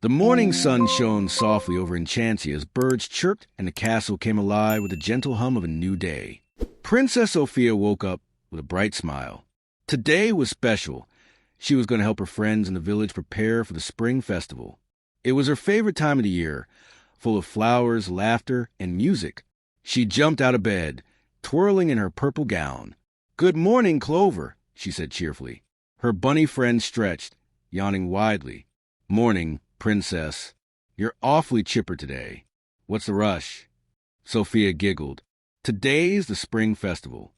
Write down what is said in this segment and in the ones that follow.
The morning sun shone softly over Enchancia as birds chirped and the castle came alive with the gentle hum of a new day. Princess Sofia woke up with a bright smile. Today was special. She was going to help her friends in the village prepare for the spring festival. It was her favorite time of the year, full of flowers, laughter, and music. She jumped out of bed, twirling in her purple gown. "Good morning, Clover," she said cheerfully. Her bunny friend stretched, yawning widely. "Morning, Princess. You're awfully chipper today. What's the rush?" Sophia giggled. "Today's the spring festival.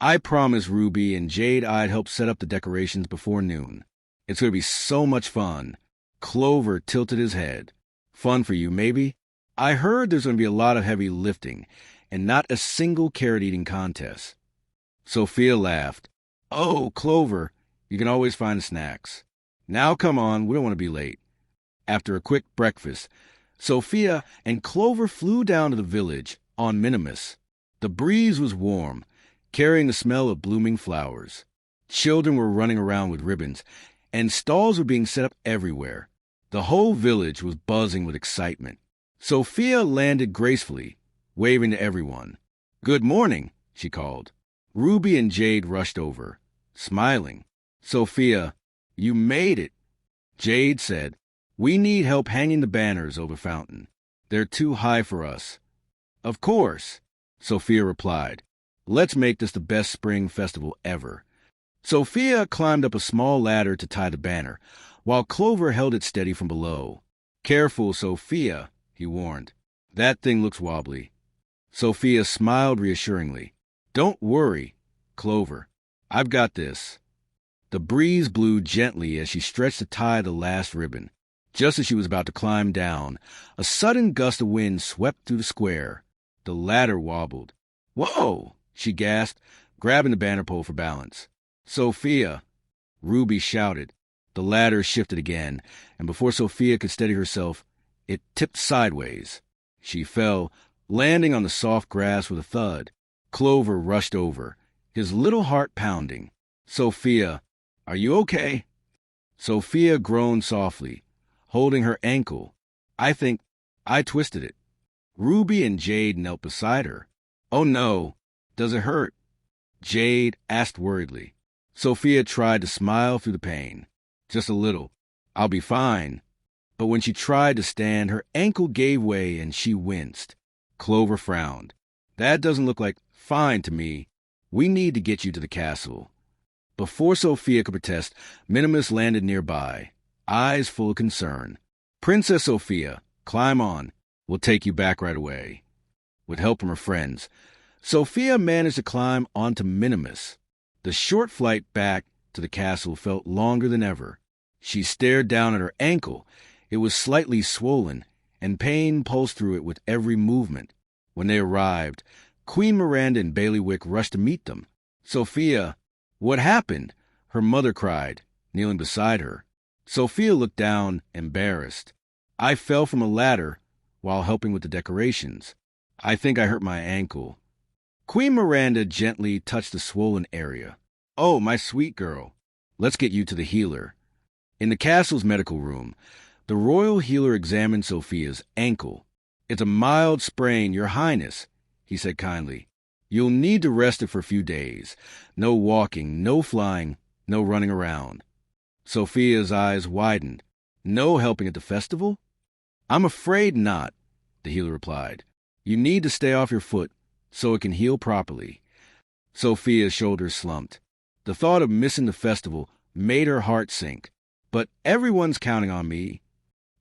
I promised Ruby and Jade I'd help set up the decorations before noon. It's going to be so much fun." Clover tilted his head. "Fun for you, maybe? I heard there's going to be a lot of heavy lifting and not a single carrot-eating contest." Sophia laughed. "Oh, Clover, you can always find the snacks. Now come on, we don't want to be late." After a quick breakfast, Sophia and Clover flew down to the village on Minimus. The breeze was warm, carrying the smell of blooming flowers. Children were running around with ribbons, and stalls were being set up everywhere. The whole village was buzzing with excitement. Sophia landed gracefully, waving to everyone. "Good morning," she called. Ruby and Jade rushed over, smiling. "Sophia, you made it." Jade said, "We need help hanging the banners over the fountain. They're too high for us." "Of course," Sophia replied. "Let's make this the best spring festival ever." Sophia climbed up a small ladder to tie the banner, while Clover held it steady from below. "Careful, Sophia," he warned. "That thing looks wobbly." Sophia smiled reassuringly. "Don't worry, Clover. I've got this." The breeze blew gently as she stretched to tie the last ribbon. Just as she was about to climb down, a sudden gust of wind swept through the square. The ladder wobbled. "Whoa!" she gasped, grabbing the banner pole for balance. "Sophia!" Ruby shouted. The ladder shifted again, and before Sophia could steady herself, it tipped sideways. She fell, landing on the soft grass with a thud. Clover rushed over, his little heart pounding. "Sophia, are you okay?" Sophia groaned softly, holding her ankle. "I think I twisted it." Ruby and Jade knelt beside her. "Oh no, does it hurt?" Jade asked worriedly. Sophia tried to smile through the pain. "Just a little. I'll be fine." But when she tried to stand, her ankle gave way and she winced. Clover frowned. "That doesn't look like fine to me. We need to get you to the castle." Before Sophia could protest, Minimus landed nearby, eyes full of concern. "Princess Sophia, climb on. We'll take you back right away." With help from her friends, Sophia managed to climb onto Minimus. The short flight back to the castle felt longer than ever. She stared down at her ankle. It was slightly swollen, and pain pulsed through it with every movement. When they arrived, Queen Miranda and Bailiwick rushed to meet them. "Sophia, what happened?" her mother cried, kneeling beside her. Sophia looked down, embarrassed. "I fell from a ladder while helping with the decorations. I think I hurt my ankle." Queen Miranda gently touched the swollen area. "Oh, my sweet girl. Let's get you to the healer." In the castle's medical room, the royal healer examined Sophia's ankle. "It's a mild sprain, Your Highness," he said kindly. "You'll need to rest it for a few days. No walking, no flying, no running around." Sophia's eyes widened. "No helping at the festival?" "I'm afraid not," the healer replied. "You need to stay off your foot so it can heal properly." Sophia's shoulders slumped. The thought of missing the festival made her heart sink. "But everyone's counting on me."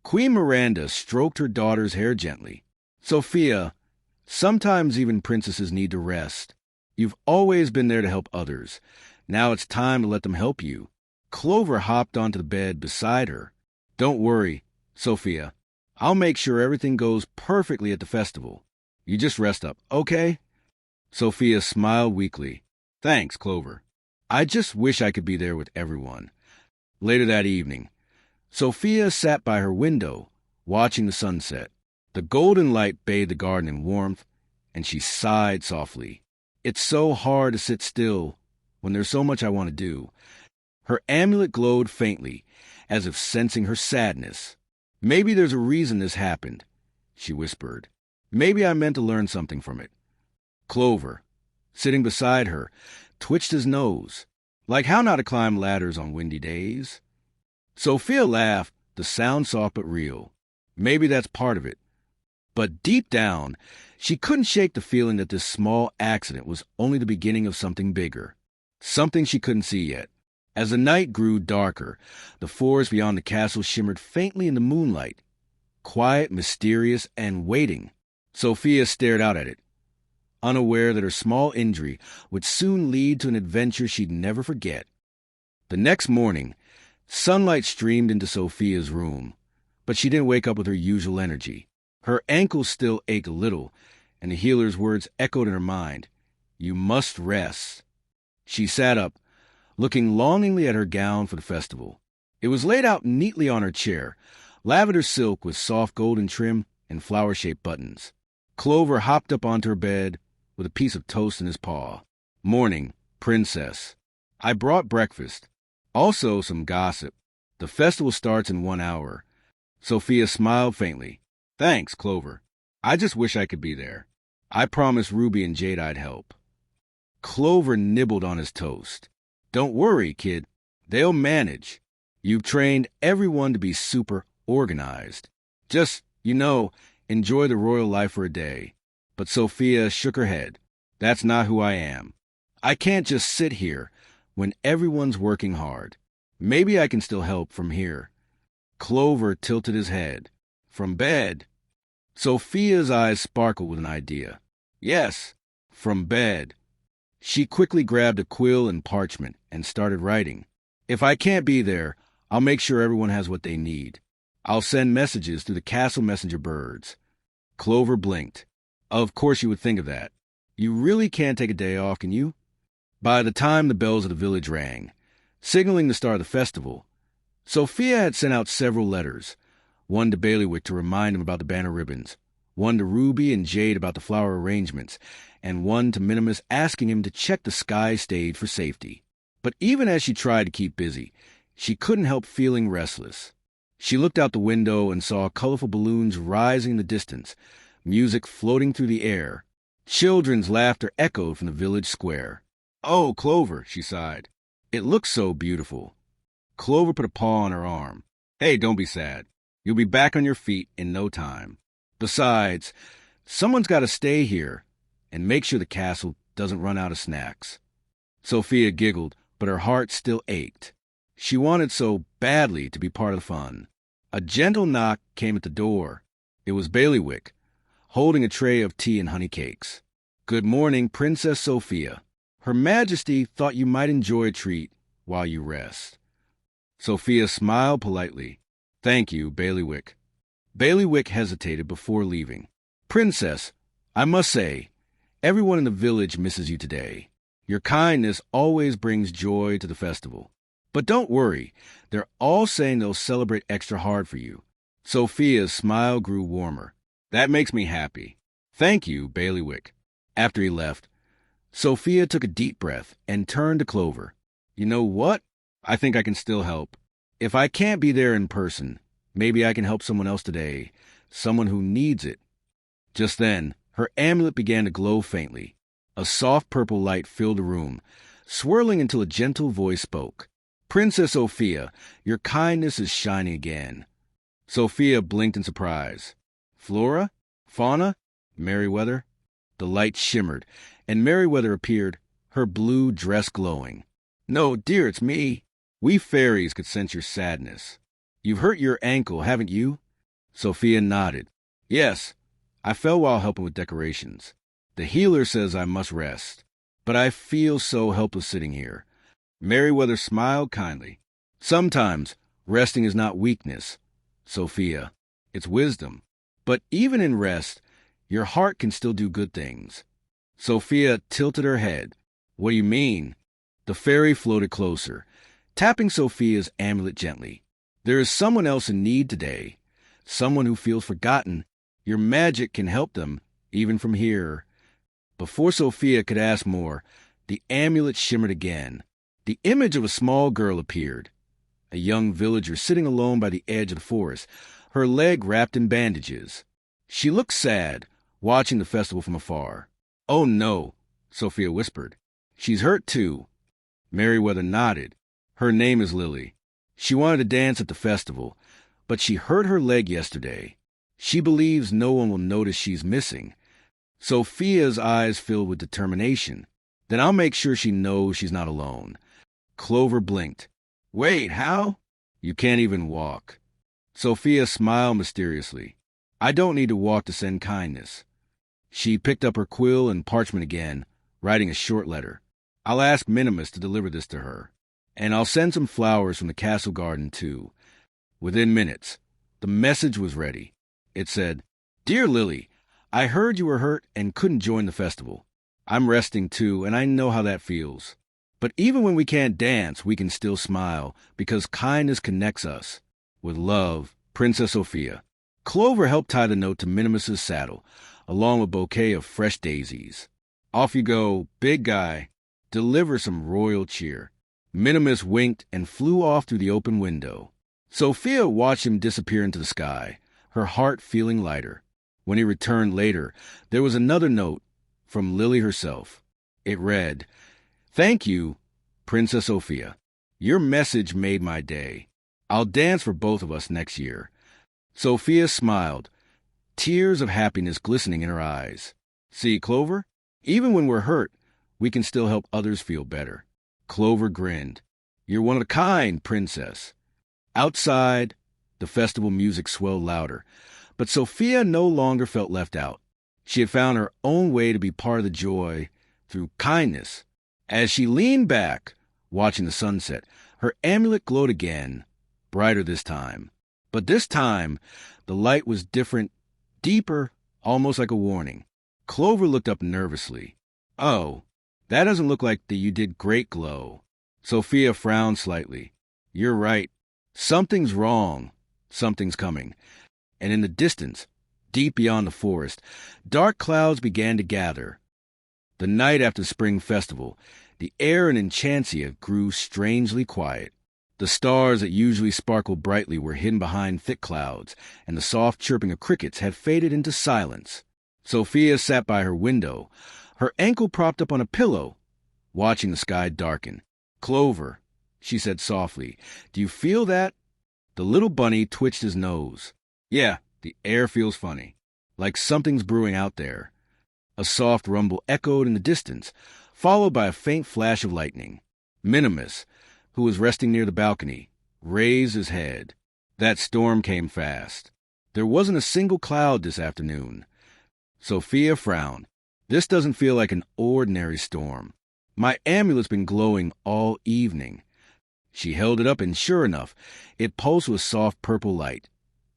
Queen Miranda stroked her daughter's hair gently. "Sophia, sometimes even princesses need to rest. You've always been there to help others. Now it's time to let them help you." Clover hopped onto the bed beside her. "Don't worry, Sophia. I'll make sure everything goes perfectly at the festival. You just rest up, okay?" Sophia smiled weakly. "Thanks, Clover. I just wish I could be there with everyone." Later that evening, Sophia sat by her window, watching the sunset. The golden light bathed the garden in warmth, and she sighed softly. "It's so hard to sit still when there's so much I want to do." Her amulet glowed faintly, as if sensing her sadness. Maybe there's a reason this happened, she whispered. Maybe I meant to learn something from it. Clover, sitting beside her, twitched his nose, like how not to climb ladders on windy days. Sophia laughed, the sound soft but real. Maybe that's part of it. But deep down, she couldn't shake the feeling that this small accident was only the beginning of something bigger, something she couldn't see yet. As the night grew darker, the forest beyond the castle shimmered faintly in the moonlight, quiet, mysterious, and waiting. Sophia stared out at it, unaware that her small injury would soon lead to an adventure she'd never forget. The next morning, sunlight streamed into Sophia's room, but she didn't wake up with her usual energy. Her ankles still ached a little, and the healer's words echoed in her mind. You must rest. She sat up, looking longingly at her gown for the festival. It was laid out neatly on her chair, lavender silk with soft golden trim and flower-shaped buttons. Clover hopped up onto her bed with a piece of toast in his paw. Morning, Princess. I brought breakfast. Also some gossip. The festival starts in 1 hour. Sophia smiled faintly. Thanks, Clover. I just wish I could be there. I promised Ruby and Jade I'd help. Clover nibbled on his toast. Don't worry, kid. They'll manage. You've trained everyone to be super organized. Just, enjoy the royal life for a day. But Sophia shook her head. That's not who I am. I can't just sit here when everyone's working hard. Maybe I can still help from here. Clover tilted his head. From bed. Sophia's eyes sparkled with an idea. Yes, from bed. She quickly grabbed a quill and parchment and started writing. If I can't be there, I'll make sure everyone has what they need. I'll send messages through the castle messenger birds. Clover blinked. Of course you would think of that. You really can't take a day off, can you? By the time the bells of the village rang, signaling the start of the festival, Sophia had sent out several letters, one to Bailiwick to remind him about the banner ribbons, one to Ruby and Jade about the flower arrangements, and one to Minimus asking him to check the sky stage for safety. But even as she tried to keep busy, she couldn't help feeling restless. She looked out the window and saw colorful balloons rising in the distance, music floating through the air. Children's laughter echoed from the village square. Oh, Clover, she sighed. It looks so beautiful. Clover put a paw on her arm. Hey, don't be sad. You'll be back on your feet in no time. Besides, someone's got to stay here and make sure the castle doesn't run out of snacks. Sophia giggled, but her heart still ached. She wanted so badly to be part of the fun. A gentle knock came at the door. It was Bailiwick, holding a tray of tea and honey cakes. Good morning, Princess Sophia. Her Majesty thought you might enjoy a treat while you rest. Sophia smiled politely. Thank you, Bailiwick. Bailiwick hesitated before leaving. Princess, I must say, everyone in the village misses you today. Your kindness always brings joy to the festival. But don't worry, they're all saying they'll celebrate extra hard for you. Sophia's smile grew warmer. That makes me happy. Thank you, Bailiwick. After he left, Sophia took a deep breath and turned to Clover. You know what? I think I can still help. If I can't be there in person, maybe I can help someone else today, someone who needs it. Just then, her amulet began to glow faintly. A soft purple light filled the room, swirling until a gentle voice spoke. Princess Sophia, your kindness is shining again. Sophia blinked in surprise. Flora? Fauna? Merryweather? The light shimmered, and Merryweather appeared, her blue dress glowing. No, dear, it's me. We fairies could sense your sadness. You've hurt your ankle, haven't you? Sophia nodded. Yes, I fell while helping with decorations. The healer says I must rest, but I feel so helpless sitting here. Merryweather smiled kindly. Sometimes resting is not weakness, Sophia. It's wisdom. But even in rest, your heart can still do good things. Sophia tilted her head. What do you mean? The fairy floated closer, tapping Sophia's amulet gently. There is someone else in need today, someone who feels forgotten. Your magic can help them, even from here. Before Sophia could ask more, the amulet shimmered again. The image of a small girl appeared, a young villager sitting alone by the edge of the forest, her leg wrapped in bandages. She looked sad, watching the festival from afar. "Oh no," Sophia whispered. "She's hurt too." Merriweather nodded. "Her name is Lily. She wanted to dance at the festival, but she hurt her leg yesterday. She believes no one will notice she's missing." Sophia's eyes filled with determination. "Then I'll make sure she knows she's not alone." Clover blinked. "Wait, how?" "You can't even walk." Sophia smiled mysteriously. "I don't need to walk to send kindness." She picked up her quill and parchment again, writing a short letter. "I'll ask Minimus to deliver this to her. And I'll send some flowers from the castle garden, too." Within minutes, the message was ready. It said, "Dear Lily, I heard you were hurt and couldn't join the festival. I'm resting too, and I know how that feels. But even when we can't dance, we can still smile, because kindness connects us. With love, Princess Sofia." Clover helped tie the note to Minimus's saddle, along with a bouquet of fresh daisies. "Off you go, big guy. Deliver some royal cheer." Minimus winked and flew off through the open window. Sophia watched him disappear into the sky, her heart feeling lighter. When he returned later, there was another note from Lily herself. It read, "Thank you, Princess Sofia. Your message made my day. I'll dance for both of us next year." Sophia smiled, tears of happiness glistening in her eyes. "See, Clover? Even when we're hurt, we can still help others feel better." Clover grinned. "You're one of a kind, Princess." Outside, the festival music swelled louder, but Sophia no longer felt left out. She had found her own way to be part of the joy through kindness. As she leaned back, watching the sunset, her amulet glowed again, brighter this time. But this time, the light was different, deeper, almost like a warning. Clover looked up nervously. "Oh, that doesn't look like the you did great glow." Sophia frowned slightly. "You're right. Something's wrong. Something's coming." And in the distance, deep beyond the forest, dark clouds began to gather. The night after the spring festival, the air in Enchancia grew strangely quiet. The stars that usually sparkled brightly were hidden behind thick clouds, and the soft chirping of crickets had faded into silence. Sophia sat by her window, her ankle propped up on a pillow, watching the sky darken. "Clover," she said softly, "do you feel that?" The little bunny twitched his nose. "Yeah, the air feels funny, like something's brewing out there." A soft rumble echoed in the distance, followed by a faint flash of lightning. Minimus, who was resting near the balcony, raised his head. That storm came fast. There wasn't a single cloud this afternoon. Sophia frowned. "This doesn't feel like an ordinary storm. My amulet's been glowing all evening." She held it up, and sure enough, it pulsed with soft purple light.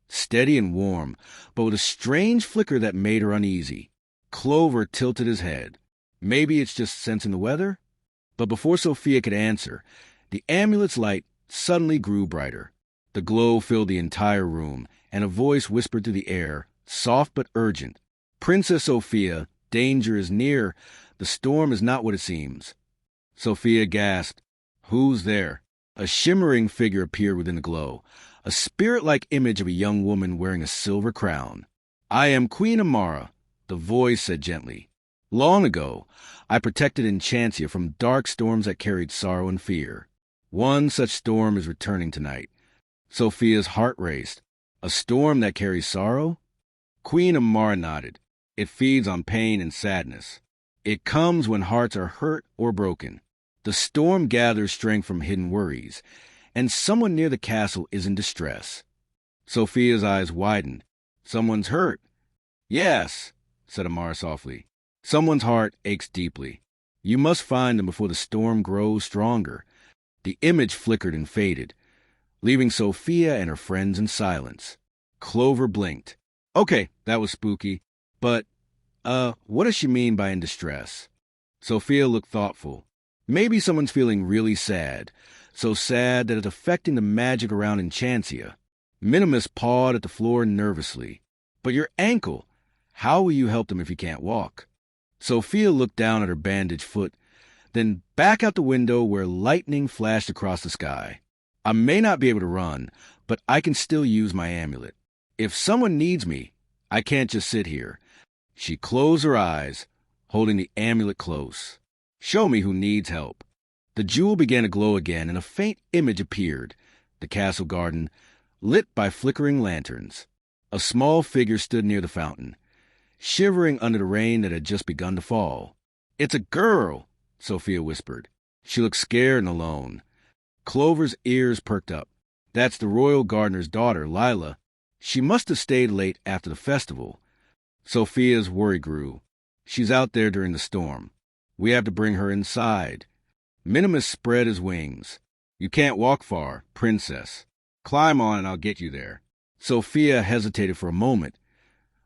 Steady and warm, but with a strange flicker that made her uneasy. Clover tilted his head. Maybe it's just sensing the weather? But before Sophia could answer, the amulet's light suddenly grew brighter. The glow filled the entire room, and a voice whispered through the air, soft but urgent. "Princess Sofia, danger is near. The storm is not what it seems." Sophia gasped. "Who's there?" A shimmering figure appeared within the glow, a spirit-like image of a young woman wearing a silver crown. "I am Queen Amara," the voice said gently. "Long ago, I protected Enchancia from dark storms that carried sorrow and fear. One such storm is returning tonight." Sophia's heart raced. "A storm that carries sorrow?" Queen Amara nodded. "It feeds on pain and sadness. It comes when hearts are hurt or broken. The storm gathers strength from hidden worries, and someone near the castle is in distress." Sophia's eyes widened. "Someone's hurt?" "Yes," said Amara softly. "Someone's heart aches deeply. You must find them before the storm grows stronger." The image flickered and faded, leaving Sophia and her friends in silence. Clover blinked. "Okay, that was spooky. But, what does she mean by in distress?" Sophia looked thoughtful. "Maybe someone's feeling really sad, so sad that it's affecting the magic around Enchancia." Minimus pawed at the floor nervously. "But your ankle, how will you help them if you can't walk?" Sophia looked down at her bandaged foot, then back out the window where lightning flashed across the sky. "I may not be able to run, but I can still use my amulet." If someone needs me, I can't just sit here. She closed her eyes, holding the amulet close. Show me who needs help. The jewel began to glow again, and a faint image appeared. The castle garden, lit by flickering lanterns. A small figure stood near the fountain, shivering under the rain that had just begun to fall. "It's a girl," Sophia whispered. She looked scared and alone. Clover's ears perked up. "That's the royal gardener's daughter, Lila. She must have stayed late after the festival." Sophia's worry grew. "She's out there during the storm. We have to bring her inside." Minimus spread his wings. "You can't walk far, princess. Climb on and I'll get you there." Sophia hesitated for a moment,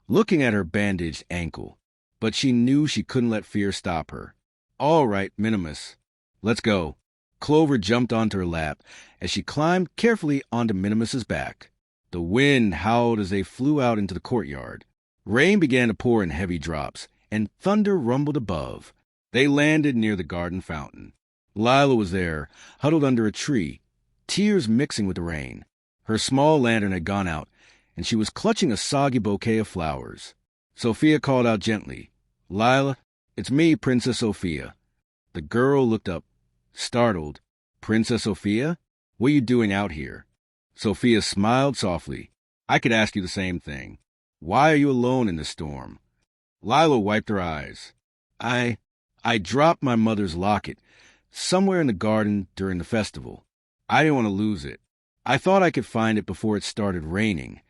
looking at her bandaged ankle, but she knew she couldn't let fear stop her. "All right, Minimus. Let's go." Clover jumped onto her lap as she climbed carefully onto Minimus's back. The wind howled as they flew out into the courtyard. Rain began to pour in heavy drops, and thunder rumbled above. They landed near the garden fountain. Lila was there, huddled under a tree, tears mixing with the rain. Her small lantern had gone out, and she was clutching a soggy bouquet of flowers. Sophia called out gently, "Lila, it's me, Princess Sofia." The girl looked up, startled. "Princess Sofia? What are you doing out here?" Sophia smiled softly. "I could ask you the same thing. Why are you alone in the storm?" Lila wiped her eyes. I dropped my mother's locket somewhere in the garden during the festival. I didn't want to lose it. I thought I could find it before it started raining."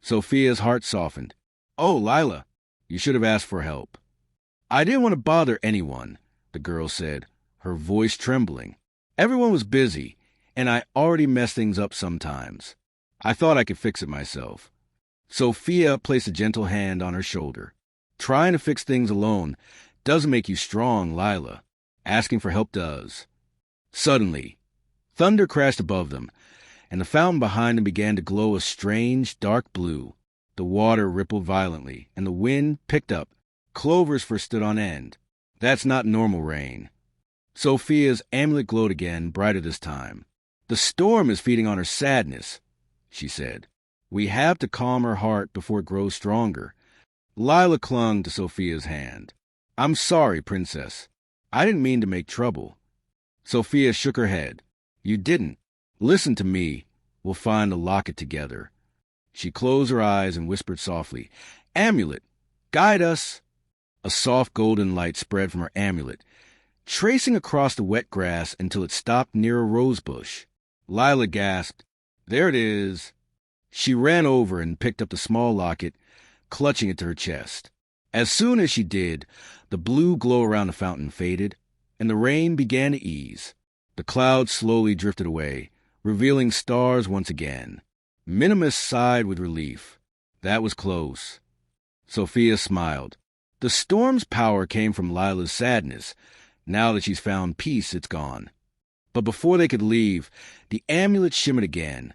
Sophia's heart softened. "Oh, Lila, you should have asked for help." "I didn't want to bother anyone," the girl said, her voice trembling. "Everyone was busy, and I already mess things up sometimes. I thought I could fix it myself." Sophia placed a gentle hand on her shoulder. "Trying to fix things alone doesn't make you strong, Lila. Asking for help does." Suddenly, thunder crashed above them, and the fountain behind them began to glow a strange, dark blue. The water rippled violently, and the wind picked up. Clover's fur stood on end. "That's not normal rain." Sophia's amulet glowed again, brighter this time. "The storm is feeding on her sadness," she said. "We have to calm her heart before it grows stronger." Lila clung to Sophia's hand. "I'm sorry, Princess. I didn't mean to make trouble." Sophia shook her head. "You didn't. Listen to me. We'll find the locket together." She closed her eyes and whispered softly, "Amulet, guide us." A soft golden light spread from her amulet, tracing across the wet grass until it stopped near a rose bush. Lila gasped, "There it is." She ran over and picked up the small locket, clutching it to her chest. As soon as she did, the blue glow around the fountain faded, and the rain began to ease. The clouds slowly drifted away, revealing stars once again. Minimus sighed with relief. That was close. Sophia smiled. The storm's power came from Lila's sadness. Now that she's found peace, it's gone. But before they could leave, the amulet shimmered again.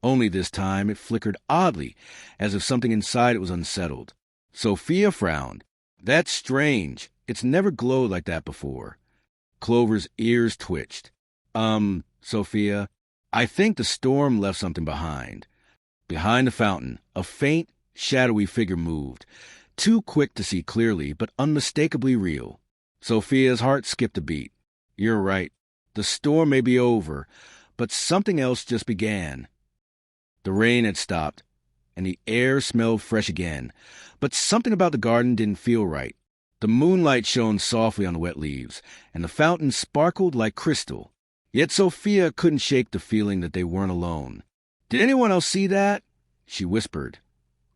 Only this time it flickered oddly, as if something inside it was unsettled. Sophia frowned. "That's strange. It's never glowed like that before." Clover's ears twitched. Sophia, I think the storm left something behind." Behind the fountain, a faint, shadowy figure moved, too quick to see clearly, but unmistakably real. Sophia's heart skipped a beat. "You're right. The storm may be over, but something else just began." The rain had stopped, and the air smelled fresh again, but something about the garden didn't feel right. The moonlight shone softly on the wet leaves, and the fountain sparkled like crystal. Yet Sophia couldn't shake the feeling that they weren't alone. "Did anyone else see that?" she whispered,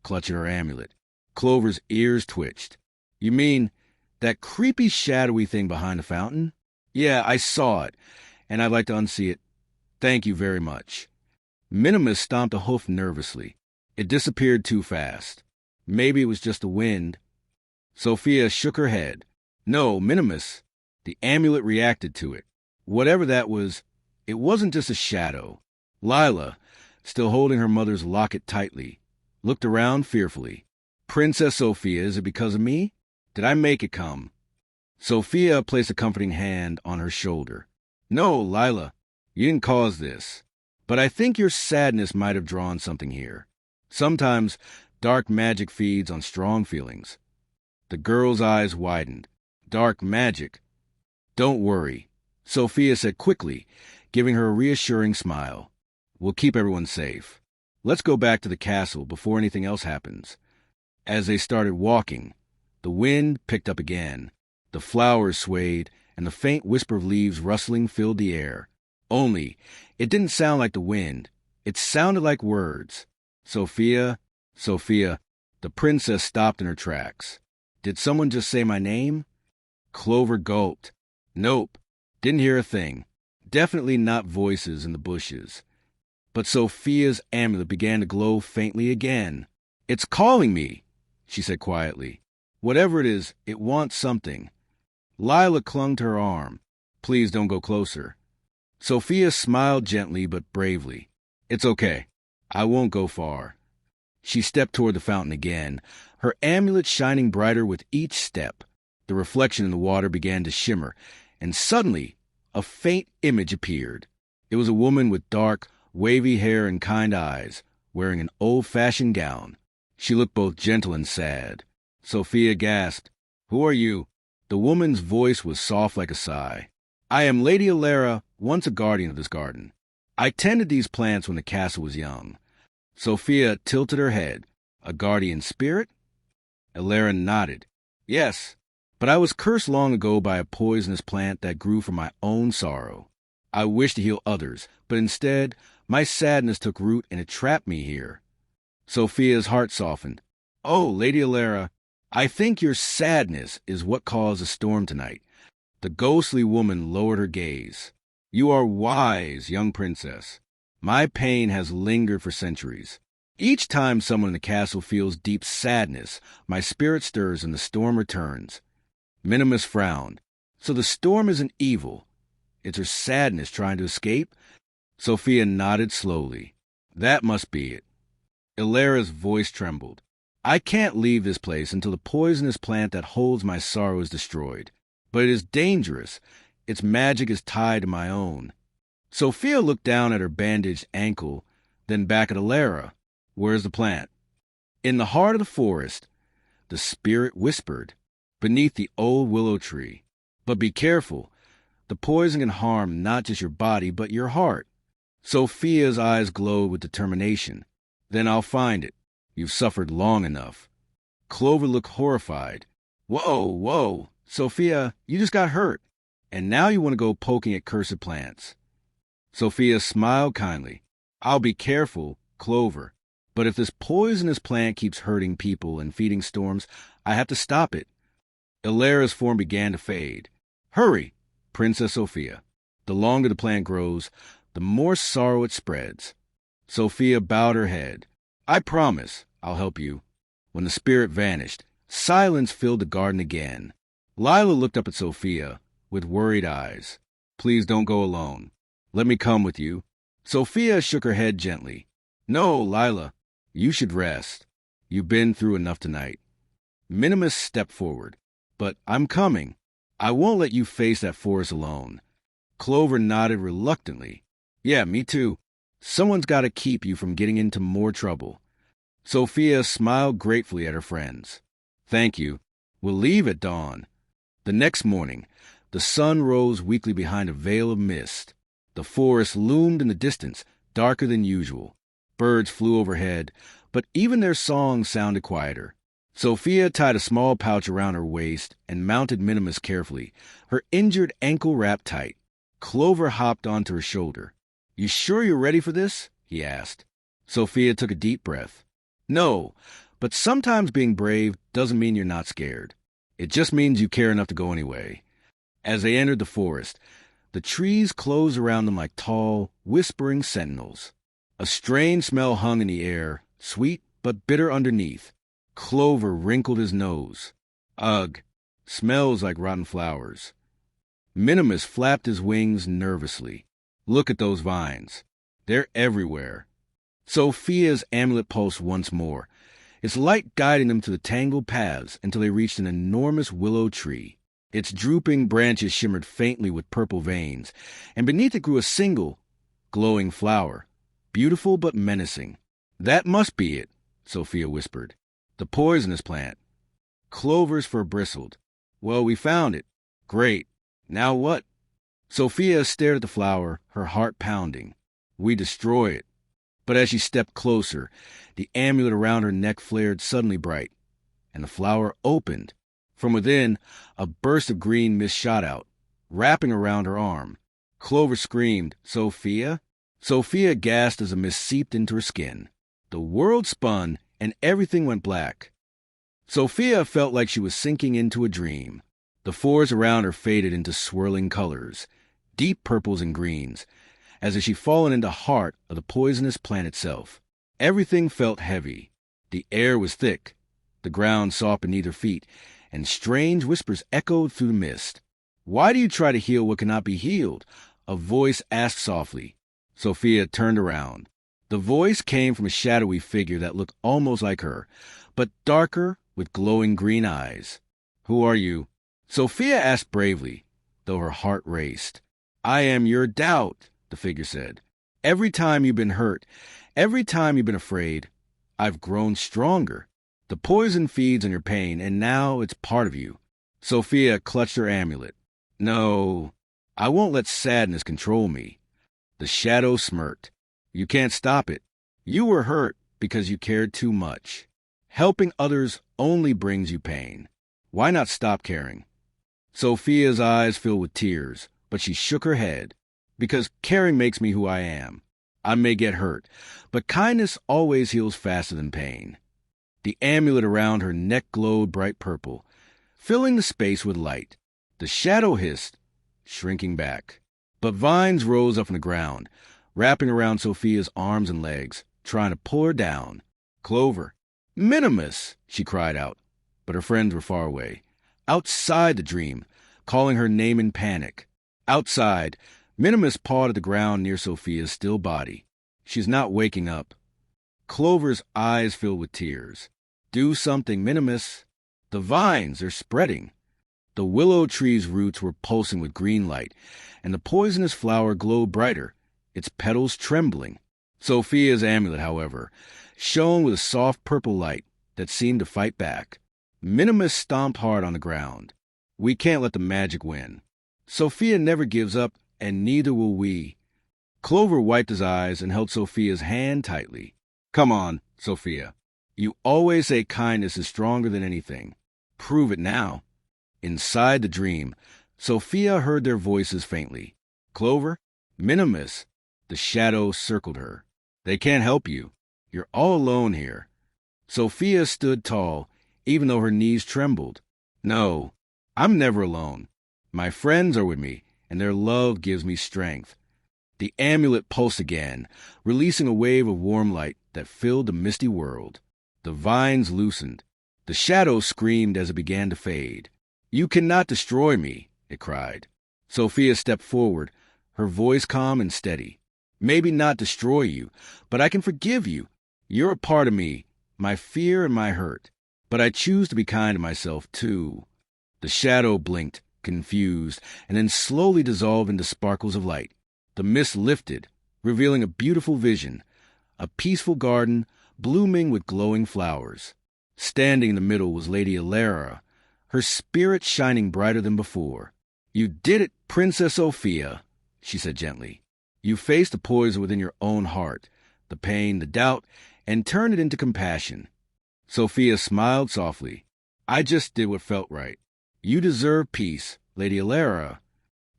clutching her amulet. Clover's ears twitched. "You mean that creepy shadowy thing behind the fountain?" "Yeah, I saw it, and I'd like to unsee it. Thank you very much." Minimus stomped a hoof nervously. It disappeared too fast. Maybe it was just the wind. Sophia shook her head. "No, Minimus. The amulet reacted to it. Whatever that was, it wasn't just a shadow." Lila, still holding her mother's locket tightly, looked around fearfully. "Princess Sofia, is it because of me? Did I make it come?" Sophia placed a comforting hand on her shoulder. "No, Lila, you didn't cause this. But I think your sadness might have drawn something here." Sometimes dark magic feeds on strong feelings. The girl's eyes widened. Dark magic? Don't worry, Sophia said quickly, giving her a reassuring smile. We'll keep everyone safe. Let's go back to the castle before anything else happens. As they started walking, the wind picked up again. The flowers swayed, and the faint whisper of leaves rustling filled the air. Only, it didn't sound like the wind. It sounded like words. Sophia, Sophia. The princess stopped in her tracks. Did someone just say my name? Clover gulped. Nope, didn't hear a thing. Definitely not voices in the bushes. But Sophia's amulet began to glow faintly again. It's calling me, she said quietly. Whatever it is, it wants something. Lila clung to her arm. Please don't go closer. Sophia smiled gently but bravely. It's okay. I won't go far. She stepped toward the fountain again, her amulet shining brighter with each step. The reflection in the water began to shimmer, and suddenly a faint image appeared. It was a woman with dark, wavy hair and kind eyes, wearing an old-fashioned gown. She looked both gentle and sad. Sophia gasped. Who are you? The woman's voice was soft like a sigh. I am Lady Alara, once a guardian of this garden. I tended these plants when the castle was young. Sophia tilted her head. A guardian spirit? Alara nodded. Yes, but I was cursed long ago by a poisonous plant that grew from my own sorrow. I wished to heal others, but instead, my sadness took root and it trapped me here. Sophia's heart softened. Oh, Lady Alara, I think your sadness is what caused the storm tonight. The ghostly woman lowered her gaze. You are wise, young princess. My pain has lingered for centuries. Each time someone in the castle feels deep sadness, my spirit stirs and the storm returns. Minimus frowned. So the storm isn't evil. It's her sadness trying to escape? Sophia nodded slowly. That must be it. Alara's voice trembled. I can't leave this place until the poisonous plant that holds my sorrow is destroyed. But it is dangerous. Its magic is tied to my own. Sophia looked down at her bandaged ankle, then back at Alara. Where's the plant? In the heart of the forest, the spirit whispered, beneath the old willow tree. But be careful. The poison can harm not just your body, but your heart. Sophia's eyes glowed with determination. Then I'll find it. You've suffered long enough. Clover looked horrified. Whoa. Sophia, you just got hurt. And now you want to go poking at cursed plants. Sophia smiled kindly. I'll be careful, Clover. But if this poisonous plant keeps hurting people and feeding storms, I have to stop it. Alara's form began to fade. Hurry, Princess Sophia. The longer the plant grows, the more sorrow it spreads. Sophia bowed her head. I promise I'll help you. When the spirit vanished, silence filled the garden again. Lila looked up at Sophia with worried eyes. Please don't go alone. Let me come with you. Sophia shook her head gently. No, Lila, you should rest. You've been through enough tonight. Minimus stepped forward. But I'm coming. I won't let you face that forest alone. Clover nodded reluctantly. Yeah, me too. Someone's got to keep you from getting into more trouble. Sophia smiled gratefully at her friends. Thank you. We'll leave at dawn. The next morning, the sun rose weakly behind a veil of mist. The forest loomed in the distance, darker than usual. Birds flew overhead, but even their songs sounded quieter. Sophia tied a small pouch around her waist and mounted Minimus carefully, her injured ankle wrapped tight. Clover hopped onto her shoulder. You sure you're ready for this? He asked. Sophia took a deep breath. No, but sometimes being brave doesn't mean you're not scared. It just means you care enough to go anyway. As they entered the forest, the trees closed around them like tall, whispering sentinels. A strange smell hung in the air, sweet but bitter underneath. Clover wrinkled his nose. Ugh, smells like rotten flowers. Minimus flapped his wings nervously. Look at those vines. They're everywhere. Sophia's amulet pulsed once more, its light guiding them to the tangled paths until they reached an enormous willow tree. Its drooping branches shimmered faintly with purple veins, and beneath it grew a single, glowing flower, beautiful but menacing. That must be it, Sophia whispered. "The poisonous plant." Clover's fur bristled. "Well, we found it." "Great. Now what?" Sophia stared at the flower, her heart pounding. "We destroy it." But as she stepped closer, the amulet around her neck flared suddenly bright, and the flower opened. From within, a burst of green mist shot out, wrapping around her arm. Clover screamed, "Sophia?" Sophia gasped as the mist seeped into her skin. The world spun, and everything went black. Sophia felt like she was sinking into a dream. The forest around her faded into swirling colors, deep purples and greens, as if she'd fallen into the heart of the poisonous plant itself. Everything felt heavy. The air was thick, the ground soft beneath her feet, and strange whispers echoed through the mist. "Why do you try to heal what cannot be healed?" a voice asked softly. Sophia turned around. The voice came from a shadowy figure that looked almost like her, but darker, with glowing green eyes. "Who are you?" Sophia asked bravely, though her heart raced. "I am your doubt," the figure said. "Every time you've been hurt, every time you've been afraid, I've grown stronger. The poison feeds on your pain, and now it's part of you." Sophia clutched her amulet. "No, I won't let sadness control me." The shadow smirked. "You can't stop it. You were hurt because you cared too much. Helping others only brings you pain. Why not stop caring?" Sophia's eyes filled with tears, but she shook her head. "Because caring makes me who I am. I may get hurt, but kindness always heals faster than pain." The amulet around her neck glowed bright purple, filling the space with light. The shadow hissed, shrinking back. But vines rose up from the ground, wrapping around Sophia's arms and legs, trying to pull her down. "Clover! Minimus!" she cried out, but her friends were far away, outside the dream, calling her name in panic. Outside, Minimus pawed at the ground near Sophia's still body. "She's not waking up." Clover's eyes filled with tears. "Do something, Minimus." "The vines are spreading." The willow tree's roots were pulsing with green light, and the poisonous flower glowed brighter, its petals trembling. Sophia's amulet, however, shone with a soft purple light that seemed to fight back. Minimus stomped hard on the ground. "We can't let the magic win. Sophia never gives up, and neither will we." Clover wiped his eyes and held Sophia's hand tightly. "Come on, Sophia. You always say kindness is stronger than anything. Prove it now." Inside the dream, Sophia heard their voices faintly. "Clover, Minimus." The shadows circled her. "They can't help you. You're all alone here." Sophia stood tall, even though her knees trembled. "No, I'm never alone. My friends are with me, and their love gives me strength." The amulet pulsed again, releasing a wave of warm light that filled the misty world. The vines loosened. The shadows screamed as it began to fade. "You cannot destroy me," it cried. Sophia stepped forward, her voice calm and steady. "Maybe not destroy you, but I can forgive you. You're a part of me, my fear and my hurt. But I choose to be kind to myself, too." The shadow blinked, confused, and then slowly dissolved into sparkles of light. The mist lifted, revealing a beautiful vision, a peaceful garden blooming with glowing flowers. Standing in the middle was Lady Alara, her spirit shining brighter than before. "You did it, Princess Sophia," she said gently. "You faced the poison within your own heart, the pain, the doubt, and turned it into compassion." Sophia smiled softly. "I just did what felt right. You deserve peace, Lady Alara."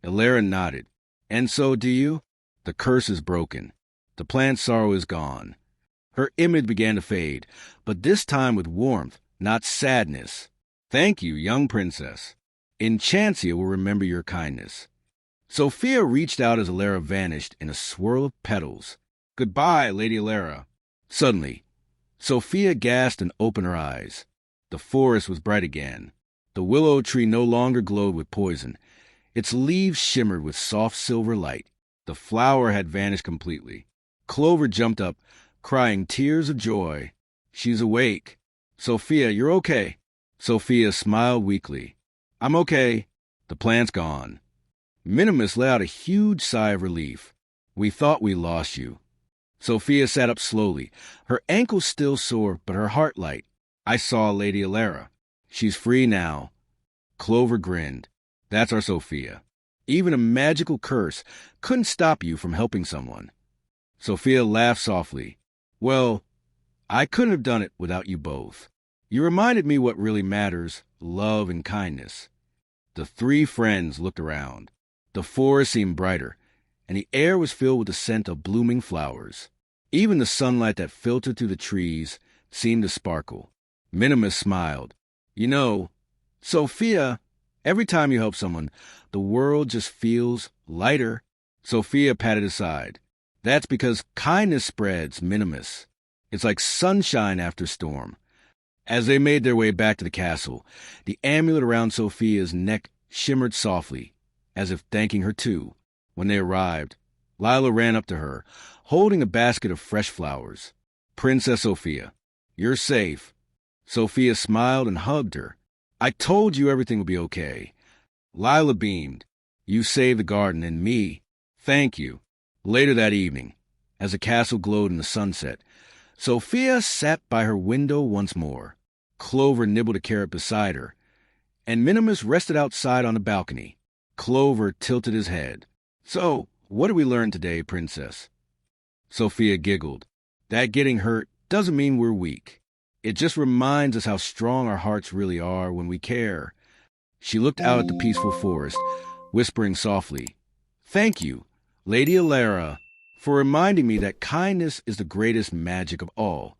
Alara nodded. "And so do you?" "The curse is broken. The plant's sorrow is gone." Her image began to fade, but this time with warmth, not sadness. "Thank you, young princess. Enchancia will remember your kindness." Sophia reached out as Alara vanished in a swirl of petals. "Goodbye, Lady Alara." Suddenly, Sophia gasped and opened her eyes. The forest was bright again. The willow tree no longer glowed with poison. Its leaves shimmered with soft silver light. The flower had vanished completely. Clover jumped up, crying tears of joy. "She's awake." "Sophia, you're okay." Sophia smiled weakly. "I'm okay. The plant's gone." Minimus let out a huge sigh of relief. "We thought we lost you." Sophia sat up slowly, her ankles still sore, but her heart light. I saw Lady Alara. She's free now. Clover grinned. That's our Sophia. Even a magical curse couldn't stop you from helping someone. Sophia laughed softly. Well, I couldn't have done it without you both. You reminded me what really matters, love and kindness. The three friends looked around. The forest seemed brighter, and the air was filled with the scent of blooming flowers. Even the sunlight that filtered through the trees seemed to sparkle. Minimus smiled. You know, Sophia, every time you help someone, the world just feels lighter. Sophia patted aside. That's because kindness spreads, Minimus. It's like sunshine after storm. As they made their way back to the castle, the amulet around Sophia's neck shimmered softly, as if thanking her too. When they arrived, Lila ran up to her, holding a basket of fresh flowers. Princess Sophia, you're safe. Sophia smiled and hugged her. I told you everything would be okay. Lila beamed. You saved the garden and me. Thank you. Later that evening, as the castle glowed in the sunset, Sophia sat by her window once more. Clover nibbled a carrot beside her, and Minimus rested outside on the balcony. Clover tilted his head. So, what did we learn today, Princess? Sophia giggled. That getting hurt doesn't mean we're weak. It just reminds us how strong our hearts really are when we care. She looked out at the peaceful forest, whispering softly, Thank you, Lady Alara, for reminding me that kindness is the greatest magic of all.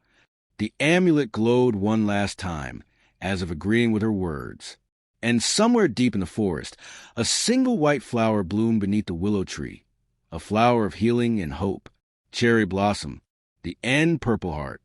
The amulet glowed one last time, as if agreeing with her words. And somewhere deep in the forest, a single white flower bloomed beneath the willow tree, a flower of healing and hope, cherry blossom, the end purple heart.